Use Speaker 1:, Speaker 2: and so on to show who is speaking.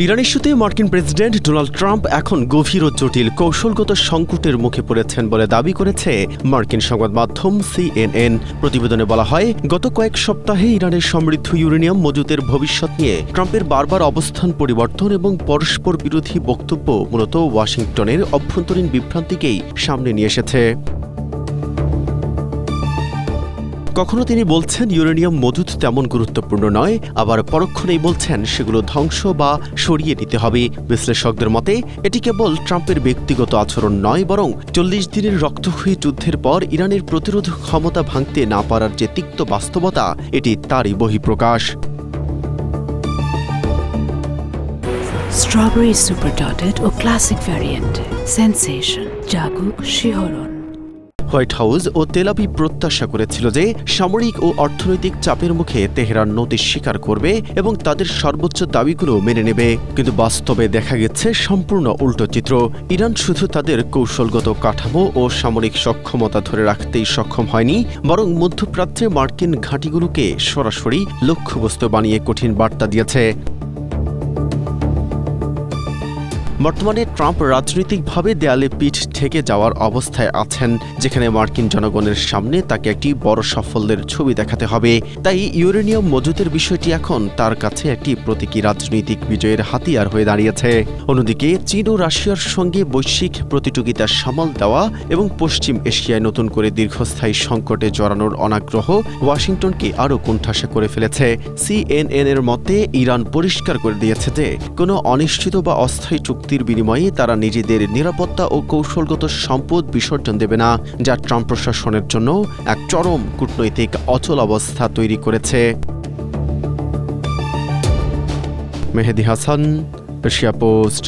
Speaker 1: Iran ইস্যুতে মার্কিন president Donald Trump এখন গভীর ও জটিল কৌশলগত সংকটের মুখে পড়েছেন বলে দাবি করেছে মার্কিন সংবাদ মাধ্যম CNN। প্রতিবেদনে বলা হয়, গত কয়েক সপ্তাহে ইরানের সমৃদ্ধ ইউরেনিয়াম মজুতের ভবিষ্যৎ নিয়ে ট্রাম্পের বারবার অবস্থান পরিবর্তন এবং পরস্পর বিরোধী বক্তব্য মূলত ওয়াশিংটনের অভ্যন্তরীণ বিভ্রান্তিকেই সামনে নিয়ে এসেছে। কখনো তিনি বলছেন ইউরেনিয়াম মজুত তেমন গুরুত্বপূর্ণ নয়, আবার পরক্ষণেই বলছেন সেগুলো ধ্বংস বা সরিয়ে নিতে হবে। বিশ্লেষকদের মতে এটি কেবল ট্রাম্পের ব্যক্তিগত আচরণ নয়, বরং 40 দিনের রক্তক্ষয়ী যুদ্ধের পর ইরানের প্রতিরোধ ক্ষমতা ভাঙতে না পারার যে তিক্ত বাস্তবতা, এটি তারই বহিঃপ্রকাশ।
Speaker 2: স্ট্রবেরি সুপার ডটেড ও ক্লাসিক ভ্যারিয়েন্ট সেন্সেশন জাগুক শিহরণ।
Speaker 1: হোয়াইট হাউস ও তেল আভিভ প্রত্যাশা করেছিল যে সামরিক ও অর্থনৈতিক চাপের মুখে তেহরান নতি স্বীকার করবে এবং তাদের সর্বোচ্চ দাবিগুলো মেনে নেবে, কিন্তু বাস্তবে দেখা গেছে সম্পূর্ণ উল্টো চিত্র। ইরান শুধু তাদের কৌশলগত কাঠামো ও সামরিক সক্ষমতা ধরে রাখতেই সক্ষম হয়নি, বরং মধ্যপ্রাচ্যে মার্কিন ঘাঁটিগুলোকে সরাসরি লক্ষ্যবস্তু বানিয়ে কঠিন বার্তা দিয়েছে। বর্তমানে ট্রাম্প রাজনৈতিকভাবে দেয়ালে পিঠ ঠেকে যাওয়ার অবস্থায় আছেন, যেখানে মার্কিন জনগণের সামনে তাকে একটি বড় সাফল্যের ছবি দেখাতে হবে। তাই ইউরেনিয়াম মজুতের বিষয়টি এখন তার কাছে একটি প্রতীকী রাজনৈতিক বিজয়ের হাতিয়ার হয়ে দাঁড়িয়েছে। অন্যদিকে চীন ও রাশিয়ার সঙ্গে বৈশ্বিক প্রতিযোগিতা সামাল দেওয়া এবং পশ্চিম এশিয়ায় নতুন করে দীর্ঘস্থায়ী সংকটে জড়ানোর অনাগ্রহ ওয়াশিংটনকে আরও কোণঠাসা করে ফেলেছে। CNN এর মতে ইরান পরিষ্কার করে দিয়েছে যে কোনো অনিশ্চিত বা অস্থায়ী চুক্তির বিনিময়ে তারা নিজেদের নিরাপত্তা ও কৌশলগত সম্পদ বিসর্জন দেবে না, যা ট্রাম্প প্রশাসনের জন্য এক চরম কূটনৈতিক অচল অবস্থা তৈরি করেছে। মেহেদী হাসান, এশিয়া পোস্ট।